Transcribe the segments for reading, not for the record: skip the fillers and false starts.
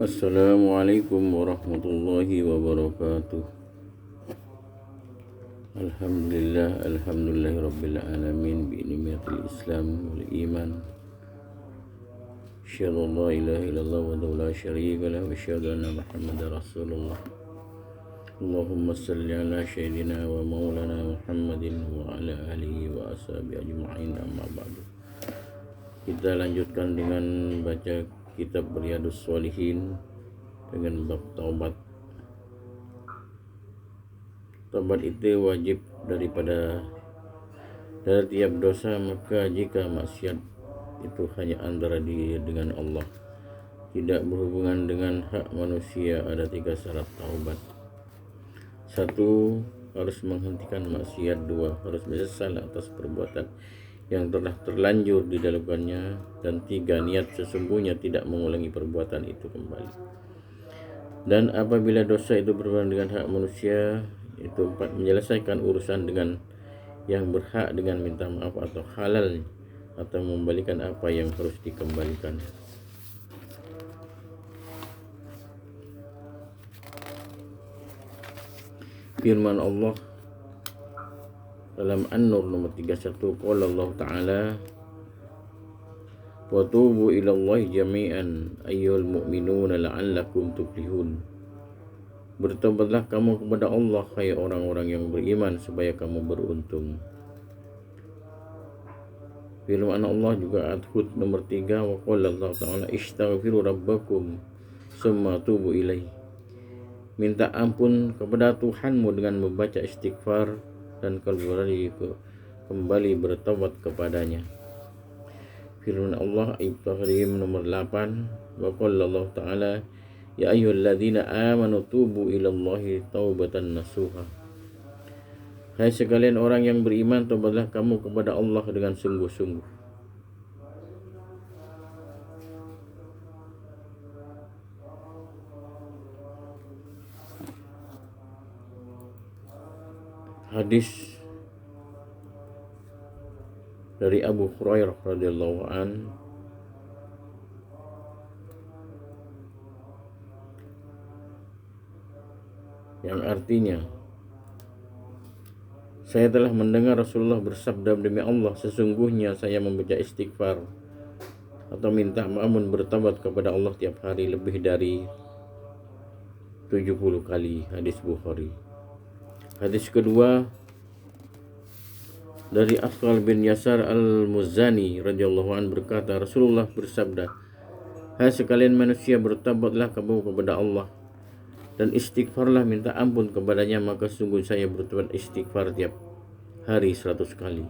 Assalamualaikum warahmatullahi wabarakatuh. Alhamdulillahi rabbil alamin bi ni'matil islam wal iman. Asyhadu an la ilaha illallah wa la syarika lah wa asyhadu anna Muhammadar Rasulullah. Allahumma salli ala sayyidina wa maulana Muhammadin wa ala alihi wa ashabihi ajma'in, amma ba'du. Kita lanjutkan dengan baca kitab Riyadhus Shalihin dengan bab taubat. Taubat itu wajib dari tiap dosa, maka jika maksiat itu hanya antara diri dengan Allah, tidak berhubungan dengan hak manusia, ada 3 syarat taubat. 1. Harus menghentikan maksiat. 2. Harus menyesal atas perbuatan yang telah terlanjur dilakukannya. Dan 3. Niat sesungguhnya tidak mengulangi perbuatan itu kembali. Dan apabila dosa itu berhubungan dengan hak manusia, itu 4. Menyelesaikan urusan dengan yang berhak dengan minta maaf atau halal, atau membalikan apa yang harus dikembalikan. Firman Allah dalam An-Nur nomor 31, qala Allah Ta'ala, wa tubu ilallahi jami'an ayyuhal mu'minuna la'allakum tuflihun. Bertobatlah kamu kepada Allah, hai orang-orang yang beriman, supaya kamu beruntung. Firman Allah juga Ad-Hud nomor 3, wa qala Allah Ta'ala, istaghfiru rabbakum summa tubu ilaih. Minta ampun kepada Tuhanmu dengan membaca istighfar dan kembali bertobat kepadanya. Firman Allah Ibrahim nomor 8, wa qala Allah Ta'ala, ya ayyuhalladzina amanu tubu ilallahi taubatan nasuha. Hai sekalian orang yang beriman, tobatlah kamu kepada Allah dengan sungguh-sungguh. Hadis dari Abu Hurairah radhiyallahu an, yang artinya, saya telah mendengar Rasulullah bersabda, demi Allah, sesungguhnya saya membaca istighfar atau minta ampun bertobat kepada Allah tiap hari lebih dari 70 kali. Hadis Bukhari. Hadis kedua dari Akhal bin Yasar al-Muzani radhiyallahu an berkata, Rasulullah bersabda, hai sekalian manusia, bertobatlah kamu kepada Allah dan istighfarlah, minta ampun kepadanya, maka sungguh saya bertobat istighfar tiap hari 100 kali.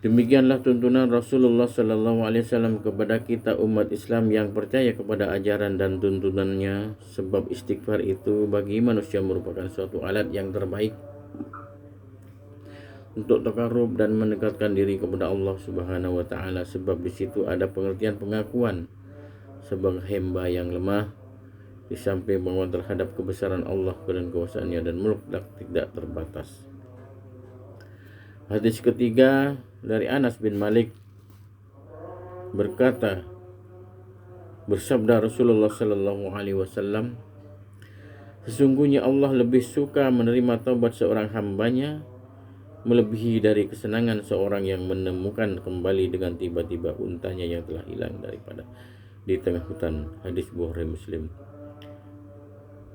Demikianlah tuntunan Rasulullah sallallahu alaihi wasallam kepada kita umat Islam yang percaya kepada ajaran dan tuntunannya, sebab istighfar itu bagi manusia merupakan suatu alat yang terbaik untuk takarrub dan mendekatkan diri kepada Allah Subhanahu wa taala, sebab di situ ada pengertian pengakuan sebagai hamba yang lemah, di samping pengakuan terhadap kebesaran Allah dan kuasaannya dan mulk tidak terbatas. Hadis ketiga dari Anas bin Malik berkata, bersabda Rasulullah sallallahu alaihi wasallam, sesungguhnya Allah lebih suka menerima taubat seorang hambanya melebihi dari kesenangan seorang yang menemukan kembali dengan tiba-tiba untanya yang telah hilang daripada di tengah hutan. Hadis Bukhari Muslim.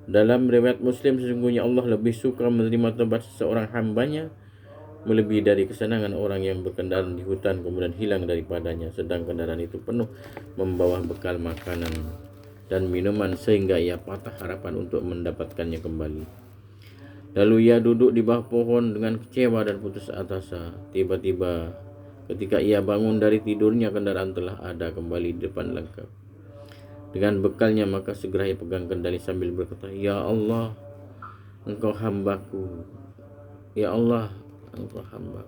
Dalam riwayat Muslim, sesungguhnya Allah lebih suka menerima taubat seorang hambanya melebihi dari kesenangan orang yang berkendaraan di hutan kemudian hilang daripadanya, sedang kendaraan itu penuh membawa bekal makanan dan minuman sehingga ia patah harapan untuk mendapatkannya kembali. Lalu ia duduk di bawah pohon dengan kecewa dan putus asa. Tiba-tiba ketika ia bangun dari tidurnya, kendaraan telah ada kembali di depan lengkap dengan bekalnya, maka segera ia pegang kendali sambil berkata, ya Allah, engkau hambaku, ya Allah, engkau hamba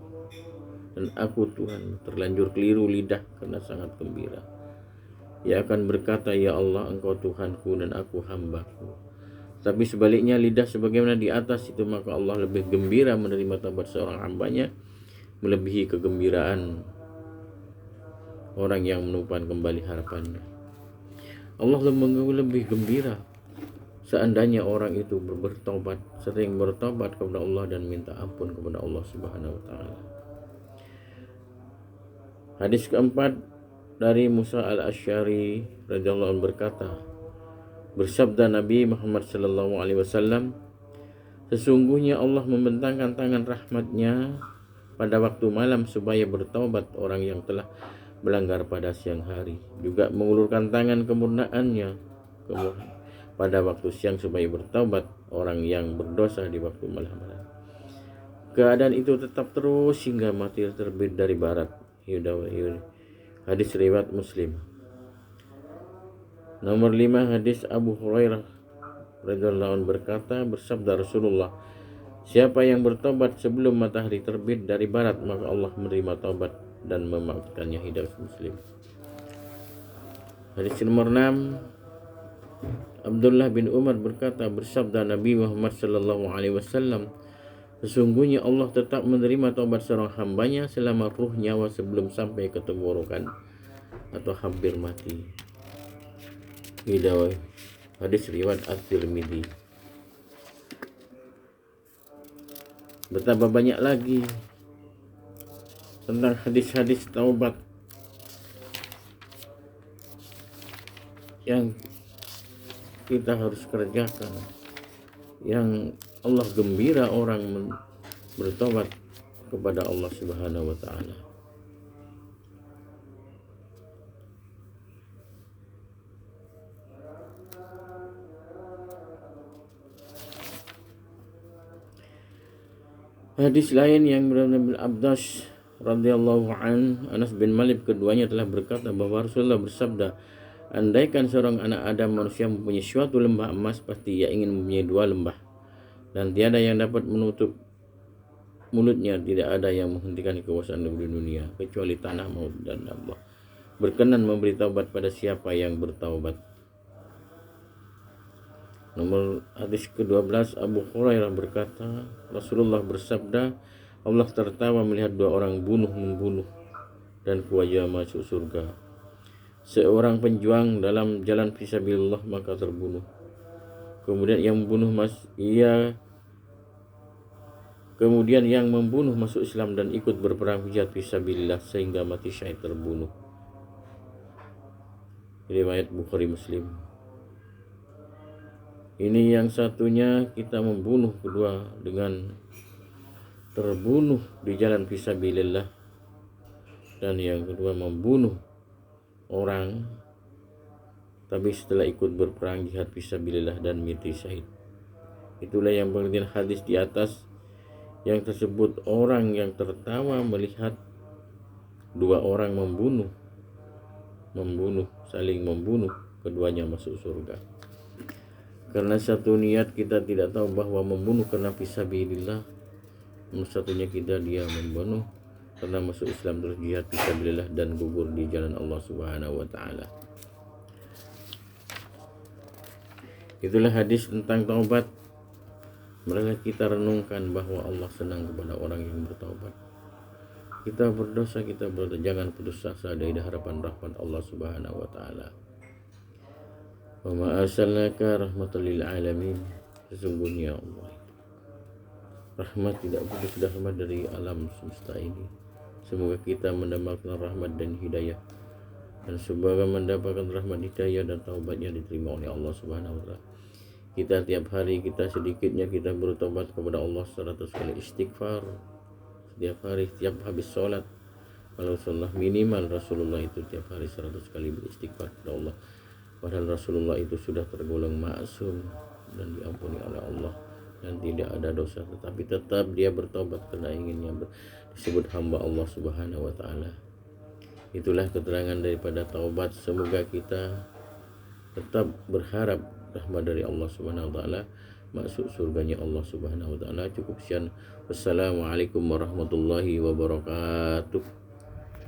dan aku Tuhan. Terlanjur keliru lidah karena sangat gembira. Ia akan berkata, ya Allah, engkau Tuhanku dan aku hambaku. Tapi sebaliknya lidah sebagaimana di atas itu, maka Allah lebih gembira menerima taubat seorang hambanya melebihi kegembiraan orang yang menumpang kembali harapannya. Allah lebih gembira seandainya orang itu bertobat, sering bertobat kepada Allah dan minta ampun kepada Allah Subhanahu wa taala. Hadis keempat dari Musa al-Asy'ari radhiyallahu anhu berkata, bersabda Nabi Muhammad sallallahu alaihi wasallam, sesungguhnya Allah membentangkan tangan rahmatnya pada waktu malam supaya bertaubat orang yang telah melanggar pada siang hari, juga mengulurkan tangan kemurnaannya pada waktu siang supaya bertaubat orang yang berdosa di waktu malam. Keadaan itu tetap terus hingga matahari terbit dari barat. Hadis riwayat Muslim. Nomor 5, hadis Abu Hurairah radhiyallahu anhu berkata, bersabda Rasulullah, siapa yang bertobat sebelum matahari terbit dari barat, maka Allah menerima taubat dan memaafkannya. Hadis Muslim. Hadis nomor 6, Abdullah bin Umar berkata, bersabda Nabi Muhammad sallallahu alaihi wasallam, sesungguhnya Allah tetap menerima taubat seorang hambanya selama ruh nyawa sebelum sampai ke tenggorokan atau hampir mati. Hadis riwayat At-Tirmidzi. Betapa banyak lagi tentang hadis-hadis taubat yang kita harus kerjakan, yang Allah gembira orang bertobat kepada Allah Subhanahu wa taala. Hadis lain yang berada bin Abbas radhiyallahu an, Anas bin Malik, keduanya telah berkata bahwa Rasulullah bersabda, andaikan seorang anak Adam manusia mempunyai suatu lembah emas, pasti ia ingin mempunyai 2 lembah, dan tiada yang dapat menutup mulutnya, tidak ada yang menghentikan kekuasaan di dunia kecuali tanah maut, dan Allah berkenan memberi taubat pada siapa yang bertaubat. Nomor hadis ke-12, Abu Hurairah berkata, Rasulullah bersabda, Allah tertawa melihat 2 orang membunuh dan keduanya masuk surga. Seorang penjuang dalam jalan fisabilillah maka terbunuh. Kemudian yang membunuh masuk Islam dan ikut berperang jihad fisabilillah sehingga mati syahid terbunuh. Riwayat Bukhari Muslim. Ini yang satunya kita membunuh kedua dengan terbunuh di jalan fisabilillah, dan yang kedua membunuh orang tapi setelah ikut berperang jihad fisabilillah dan mati syahid. Itulah yang pengertian hadis di atas yang tersebut, orang yang tertawa melihat 2 orang saling membunuh, keduanya masuk surga. Karena satu niat kita tidak tahu bahwa membunuh karena fisabilillah, satunya dia membunuh karena masuk Islam terus jihad fisabilillah dan gugur di jalan Allah Subhanahu wa taala. Itulah hadis tentang taubat. Marilah kita renungkan bahwa Allah senang kepada orang yang bertaubat. Kita berdosa, jangan putus asa dari harapan rahmat Allah Subhanahu wa taala. Wa ma arsalnaka rahmatan lil alamin. Sesungguhnya Allah rahmat tidak putus rahmat dari alam semesta ini. Semoga kita mendapatkan rahmat dan hidayah, dan semoga mendapatkan rahmat, hidayah dan taubatnya diterima oleh Allah Subhanahu wa taala. Kita tiap hari sedikitnya kita bertobat kepada Allah 100 kali istighfar setiap hari, tiap habis sholat. Kalau sholat minimal Rasulullah itu tiap hari 100 kali beristighfar kepada Allah. Padahal Rasulullah itu sudah tergolong maksum dan diampuni oleh Allah dan tidak ada dosa, tetapi tetap dia bertobat karena inginnya disebut hamba Allah Subhanahu wa taala. Itulah keterangan daripada taubat. Semoga kita tetap berharap rahmat dari Allah Subhanahu wa taala, masuk surganya Allah Subhanahu wa taala. Cukup sekian. Wassalamualaikum warahmatullahi wabarakatuh.